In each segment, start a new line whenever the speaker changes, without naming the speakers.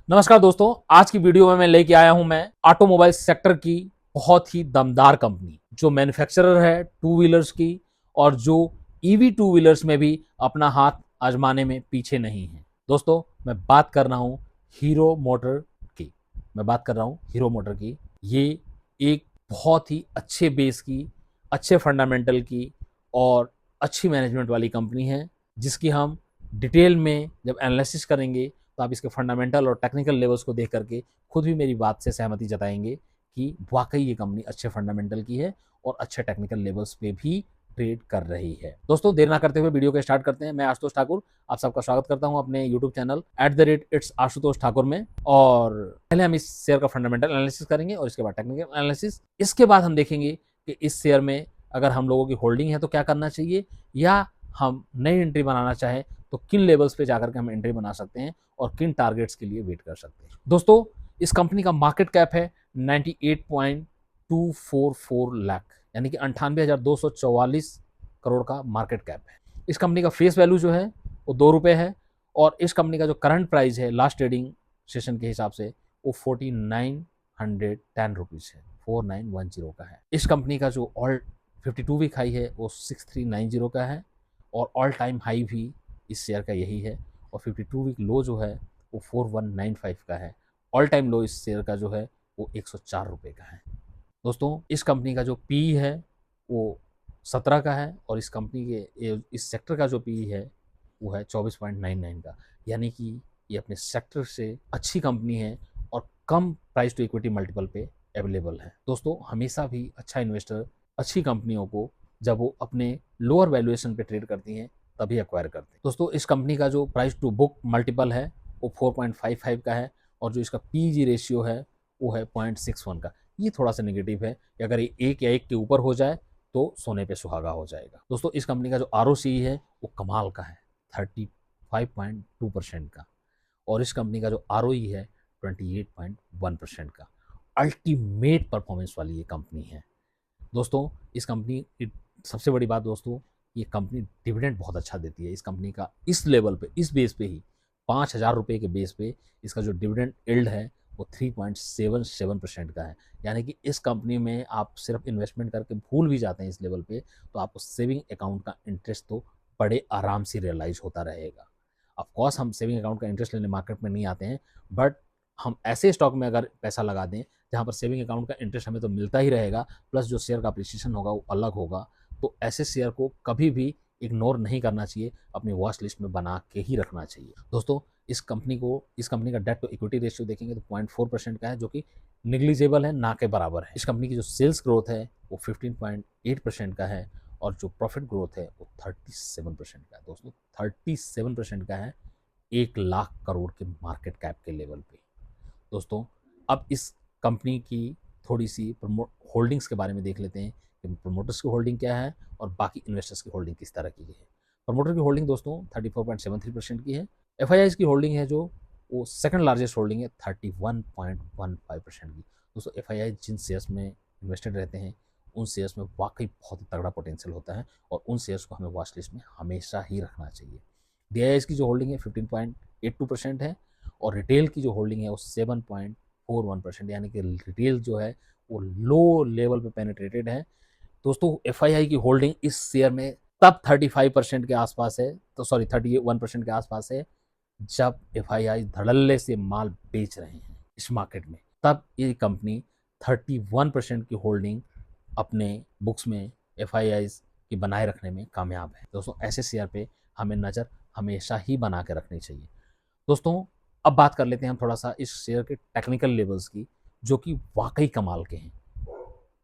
नमस्कार दोस्तों, आज की वीडियो में मैं लेके आया हूं मैं ऑटोमोबाइल सेक्टर की बहुत ही दमदार कंपनी जो मैन्युफैक्चरर है टू व्हीलर्स की और जो ईवी टू व्हीलर्स में भी अपना हाथ आजमाने में पीछे नहीं है। दोस्तों, मैं बात कर रहा हूं हीरो मोटर की। मैं बात कर रहा हूं हीरो मोटर की। ये एक बहुत ही अच्छे बेस की, अच्छे फंडामेंटल की और अच्छी मैनेजमेंट वाली कंपनी है, जिसकी हम डिटेल में जब एनालिसिस करेंगे तो आप इसके फंडामेंटल और टेक्निकल लेवल्स को देख करके खुद भी मेरी बात से सहमति जताएंगे कि वाकई ये कंपनी अच्छे फंडामेंटल की है और अच्छे टेक्निकल लेवल्स पे भी ट्रेड कर रही है। दोस्तों, देर ना करते हुए वीडियो को स्टार्ट करते हैं। मैं आशुतोष ठाकुर आप सबका स्वागत करता हूं अपने YouTube channel @it's Ashutosh Thakur में। और पहले हम इस शेयर का फंडामेंटल एनालिसिस करेंगे और इसके बाद टेक्निकल एनालिसिस। इसके बाद हम देखेंगे कि इस शेयर में अगर हम लोगों की होल्डिंग है तो क्या करना चाहिए, या हम नई एंट्री बनाना चाहें तो किन लेवल्स पे जाकर के हम एंट्री बना सकते हैं और किन टारगेट्स के लिए वेट कर सकते हैं। दोस्तों, इस कंपनी का मार्केट कैप है 98.244 लाख, यानी कि 98,244 करोड़ का मार्केट कैप है। इस कंपनी का फेस वैल्यू जो है वो ₹2 है और इस कंपनी का जो करंट प्राइस है लास्ट ट्रेडिंग सेशन के हिसाब से वो 4910 रुपीज़ है, 4910 का है। इस कंपनी का जो ऑल 52 वीक हाई है वो 6390 का है और ऑल टाइम हाई भी इस शेयर का यही है और 52 वीक लो जो है वो 4195 का है। ऑल टाइम लो इस शेयर का जो है वो ₹104 का है। दोस्तों, इस कंपनी का जो पी है वो 17 का है और इस कंपनी के इस सेक्टर का जो पी है वो है 24.99 का, यानी कि ये अपने सेक्टर से अच्छी कंपनी है और कम प्राइस टू इक्विटी मल्टीपल पे अवेलेबल है। दोस्तों, हमेशा भी अच्छा इन्वेस्टर अच्छी कंपनियों को जब वो अपने लोअर वैल्यूएशन पे ट्रेड करती हैं तभी एक्वायर करते हैं। दोस्तों, इस कंपनी का जो प्राइस टू बुक मल्टीपल है वो 4.55 का है और जो इसका पीजी रेशियो है वो है 0.61 का। ये थोड़ा सा नेगेटिव है कि अगर ये एक या एक के ऊपर हो जाए तो सोने पे सुहागा हो जाएगा। दोस्तों, इस कंपनी का जो आरओसी है वो कमाल का है 35.2% का और इस कंपनी का जो आरओई है 28.1% का। अल्टीमेट परफॉर्मेंस वाली ये कंपनी है। दोस्तों, इस कंपनी की सबसे बड़ी बात दोस्तों, ये कंपनी डिविडेंड बहुत अच्छा देती है। इस कंपनी का इस लेवल पे, इस बेस पे ही ₹5000 के बेस पे इसका जो डिविडेंड यील्ड है वो 3.77% का है। यानी कि इस कंपनी में आप सिर्फ इन्वेस्टमेंट करके भूल भी जाते हैं इस लेवल पे तो आपको सेविंग अकाउंट का इंटरेस्ट तो बड़े आराम से रियलाइज होता रहेगा। ऑफ कोर्स हम सेविंग अकाउंट का इंटरेस्ट लेने मार्केट में नहीं आते हैं, बट हम ऐसे स्टॉक में अगर पैसा लगा दें जहाँ पर सेविंग अकाउंट का इंटरेस्ट हमें तो मिलता ही रहेगा, प्लस जो शेयर का अप्रिसिएशन होगा वो अलग होगा। तो ऐसे शेयर को कभी भी इग्नोर नहीं करना चाहिए, अपनी वॉच लिस्ट में बना के ही रखना चाहिए। दोस्तों, इस कंपनी का डेट टू इक्विटी रेशियो देखेंगे तो 0.4% का है, जो कि निग्लिजिबल है, ना के बराबर है। इस कंपनी की जो सेल्स ग्रोथ है वो 15.8% का है और जो प्रॉफिट ग्रोथ है वो 37% का है। दोस्तों, 37% का है 1 लाख करोड़ के मार्केट कैप के लेवल पे। दोस्तों, अब इस कंपनी की थोड़ी सी होल्डिंग्स के बारे में देख लेते हैं कि प्रमोटर्स की होल्डिंग क्या है और बाकी इन्वेस्टर्स की होल्डिंग किस तरह की है। प्रमोटर की होल्डिंग दोस्तों 34.73% की है। एफ की होल्डिंग है जो वो सेकंड लार्जेस्ट होल्डिंग है 31.15% की। दोस्तों, एफ जिन शेयर्स में इन्वेस्टेड रहते हैं उन शेयर्स में वाकई बहुत ही तगड़ा पोटेंशियल होता है और उन शेयर्स को हमें वॉच लिस्ट में हमेशा ही रखना चाहिए। डी की जो होल्डिंग है 15.82% है और रिटेल की जो होल्डिंग है वो 7.41%, यानी कि रिटेल जो है वो लो लेवल पे पेनिट्रेटेड है। दोस्तों, एफ की होल्डिंग इस शेयर में तब 35% के आसपास है, तो सॉरी 31% के आसपास है, जब एफ धड़ल्ले से माल बेच रहे हैं इस मार्केट में, तब ये कंपनी 31% की होल्डिंग अपने बुक्स में एफ की बनाए रखने में कामयाब है। दोस्तों, ऐसे शेयर पे हमें नज़र हमेशा ही बना के रखनी चाहिए। दोस्तों, अब बात कर लेते हैं हम थोड़ा सा इस शेयर के टेक्निकल लेवल्स की, जो कि वाकई कमाल के हैं।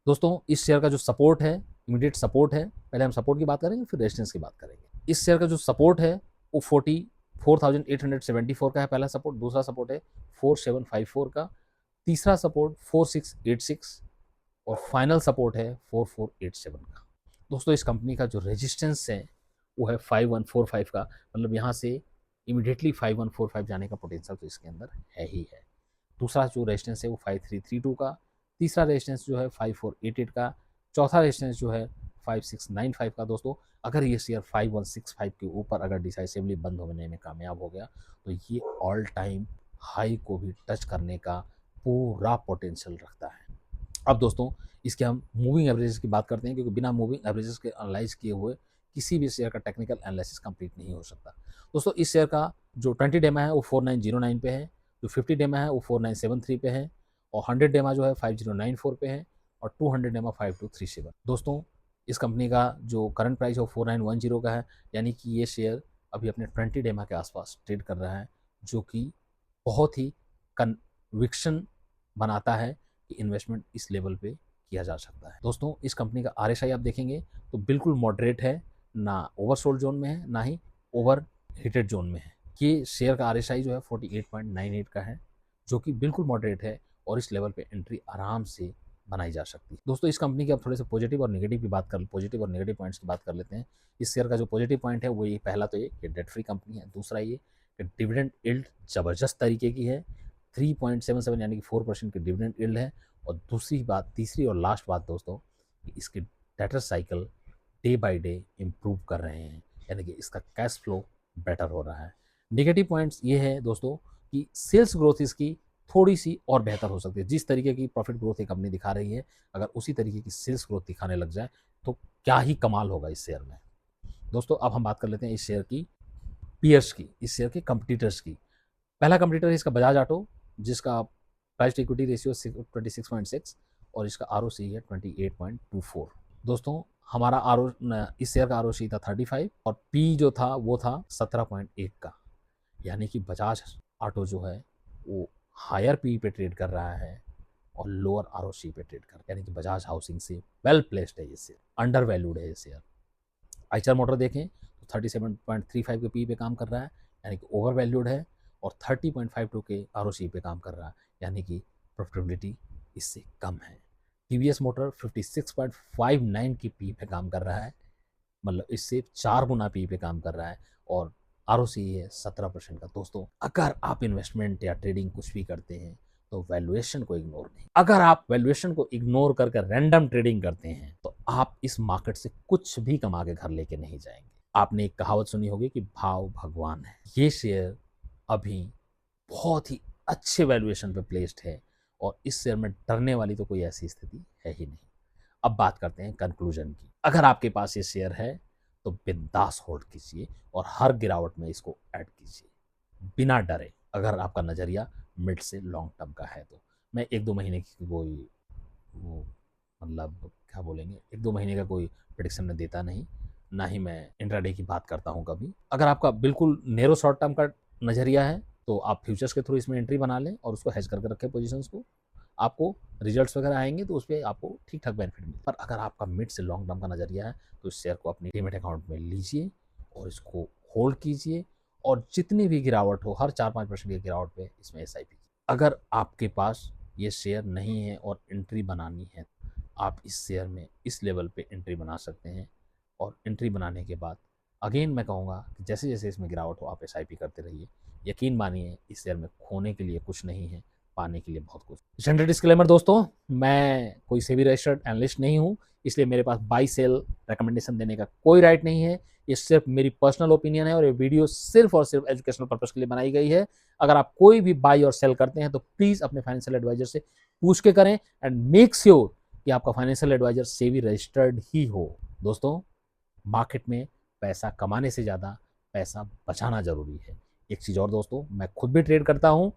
दोस्तों, इस शेयर का जो सपोर्ट है, इमीडिएट सपोर्ट है, पहले हम सपोर्ट की बात करेंगे फिर रेजिस्टेंस की बात करेंगे। इस शेयर का जो सपोर्ट है वो 44,874 का है, पहला सपोर्ट। दूसरा सपोर्ट है 4754 का, तीसरा सपोर्ट 4686 और फाइनल सपोर्ट है 4487 का। दोस्तों, इस कंपनी का जो रेजिस्टेंस है वो है 5145 का, मतलब यहाँ से इमीडिएटली 5145 जाने का पोटेंशियल तो इसके अंदर है ही है। दूसरा जो रेजिस्टेंस है वो 5332 का, तीसरा रेजिस्टेंस जो है 5488 का, चौथा रेजिस्टेंस जो है 5695 का। दोस्तों, अगर ये शेयर 5165 के ऊपर अगर डिसाइसिवली बंद होने में कामयाब हो गया तो ये ऑल टाइम हाई को भी टच करने का पूरा पोटेंशियल रखता है। अब दोस्तों इसके हम मूविंग एवरेजेस की बात करते हैं, क्योंकि बिना मूविंग एवरेजेस के एनालाइज किए हुए किसी भी शेयर का टेक्निकल एनालिसिस कंप्लीट नहीं हो सकता। दोस्तों इस शेयर का जो 20 डेमा है वो 4909 पे है, जो 50 डेमा है वो 4973 पे है, और 100 डेमा जो है 5094 पे है, और 200 डेमा 5237। दोस्तों इस कंपनी का जो करंट प्राइस है वो 4910 का है, यानी कि ये शेयर अभी अपने 20 डेमा के आसपास ट्रेड कर रहा है, जो कि बहुत ही कन्विक्शन बनाता है कि इन्वेस्टमेंट इस लेवल पे किया जा सकता है। दोस्तों इस कंपनी का RSI आप देखेंगे तो बिल्कुल मॉडरेट है, ना ओवरसोल्ड जोन में है ना ही ओवर हीटेड जोन में है। ये शेयर का RSI जो है 48.98 का है, जो कि बिल्कुल मॉडरेट है, और इस लेवल पे एंट्री आराम से बनाई जा सकती है। दोस्तों इस कंपनी के अब थोड़े से पॉजिटिव और नेगेटिव पॉइंट्स की बात कर लेते हैं। इस शेयर का जो पॉजिटिव पॉइंट है वो ये, पहला तो ये कि डेट फ्री कंपनी है, दूसरा ये कि डिविडेंड यील्ड ज़बरदस्त तरीके की है, 3.77 यानी कि 4% की डिविडेंड यील्ड है, और दूसरी बात, तीसरी और लास्ट बात दोस्तों, कि इसके debtor cycle day by day improve कर रहे हैं, यानी कि इसका कैश फ्लो बेटर हो रहा है। नेगेटिव पॉइंट्स ये है दोस्तों कि सेल्स ग्रोथ इसकी थोड़ी सी और बेहतर हो सकती है। जिस तरीके की प्रॉफिट ग्रोथ ये कंपनी दिखा रही है, अगर उसी तरीके की सेल्स ग्रोथ दिखाने लग जाए तो क्या ही कमाल होगा इस शेयर में। दोस्तों अब हम बात कर लेते हैं इस शेयर की पीयर्स की, इस शेयर के कंपटीटर्स की। पहला कंपटीटर है इसका बजाज ऑटो, जिसका प्राइस टू इक्विटी रेशियो 26.6 और इसका ROC है 28.24। दोस्तों हमारा इस शेयर का ROC था 35 और पी जो था वो था 17.1 का, यानी कि बजाज ऑटो जो है वो हायर पी पे ट्रेड कर रहा है और लोअर ROC पे ट्रेड कर रहा है, यानी कि बजाज हाउसिंग से वेल प्लेस्ड है ये शेयर, अंडर वैल्यूड है ये शेयर। आइचर मोटर देखें तो 37.35 के पी पे काम कर रहा है, यानी कि ओवर वैल्यूड है, और 30.52 के ROC पे काम कर रहा है, यानी कि प्रॉफिटेबिलिटी इससे कम है। TVS मोटर 56.59 की पी पे काम कर रहा है, मतलब इससे 4 गुना पी पे काम कर रहा है, और ROC है 17% का। दोस्तों अगर आप इन्वेस्टमेंट या ट्रेडिंग कुछ भी करते हैं तो वैल्यूएशन को इग्नोर नहीं, अगर आप वैल्यूएशन को इग्नोर करके रैंडम ट्रेडिंग करते हैं तो आप इस मार्केट से कुछ भी कमा के घर लेके नहीं जाएंगे। आपने एक कहावत सुनी होगी कि भाव भगवान है। ये शेयर अभी बहुत ही अच्छे वैल्यूएशन पे प्लेस्ड है, और इस शेयर में डरने वाली तो कोई ऐसी स्थिति है ही नहीं। अब बात करते हैं कंक्लूजन की। अगर आपके पास ये शेयर है तो बिंदास होल्ड कीजिए और हर गिरावट में इसको ऐड कीजिए बिना डरे, अगर आपका नज़रिया मिड से लॉन्ग टर्म का है तो। मैं 1-2 महीने की कोई वो मतलब क्या बोलेंगे, 1-2 महीने का कोई प्रेडिक्शन में देता नहीं, ना ही मैं इंट्राडे की बात करता हूँ कभी। अगर आपका बिल्कुल नैरो शॉर्ट टर्म का नज़रिया है तो आप फ्यूचर्स के थ्रू इसमें एंट्री बना लें और उसको हेज करके रखें पोजीशंस को। आपको रिजल्ट्स वगैरह आएंगे तो उस पर आपको ठीक ठाक बेनिफिट मिले। पर अगर आपका मिड से लॉन्ग टर्म का नज़रिया है तो इस शेयर को अपनी डीमैट अकाउंट में लीजिए और इसको होल्ड कीजिए, और जितनी भी गिरावट हो, हर 4-5% की गिरावट पे इसमें SIP। अगर आपके पास ये शेयर नहीं है और एंट्री बनानी है, आप इस शेयर में इस लेवल पे एंट्री बना सकते हैं, और एंट्री बनाने के बाद अगेन मैं कहूँगा कि जैसे जैसे इसमें गिरावट हो आप SIP करते रहिए। यकीन मानिए इस शेयर में खोने के लिए कुछ नहीं है, पाने के लिए बहुत कुछ। जनरल डिस्क्लेमर दोस्तों, मैं कोई सेबी रजिस्टर्ड एनालिस्ट नहीं हूँ, इसलिए मेरे पास बाई सेल रिकमेंडेशन देने का कोई राइट नहीं है। ये सिर्फ मेरी पर्सनल ओपिनियन है, और ये वीडियो सिर्फ और सिर्फ एजुकेशनल पर्पस के लिए बनाई गई है। अगर आप कोई भी बाई और सेल करते हैं तो प्लीज़ अपने फाइनेंशियल एडवाइजर से पूछ के करें, एंड मेक श्योर कि आपका फाइनेंशियल एडवाइजर सेबी रजिस्टर्ड ही हो। दोस्तों मार्केट में पैसा कमाने से ज़्यादा पैसा बचाना ज़रूरी है। एक चीज़ और दोस्तों, मैं खुद भी ट्रेड करता हूँ,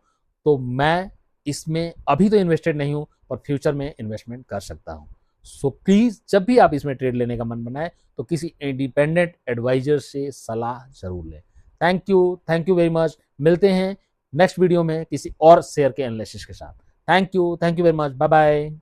तो मैं इसमें अभी तो इन्वेस्टेड नहीं हूँ, पर फ्यूचर में इन्वेस्टमेंट कर सकता हूँ। सो प्लीज़ जब भी आप इसमें ट्रेड लेने का मन बनाए तो किसी इंडिपेंडेंट एडवाइजर से सलाह ज़रूर लें। Thank you very much. मिलते हैं नेक्स्ट वीडियो में किसी और शेयर के एनालिसिस के साथ। Thank you very much. Bye bye.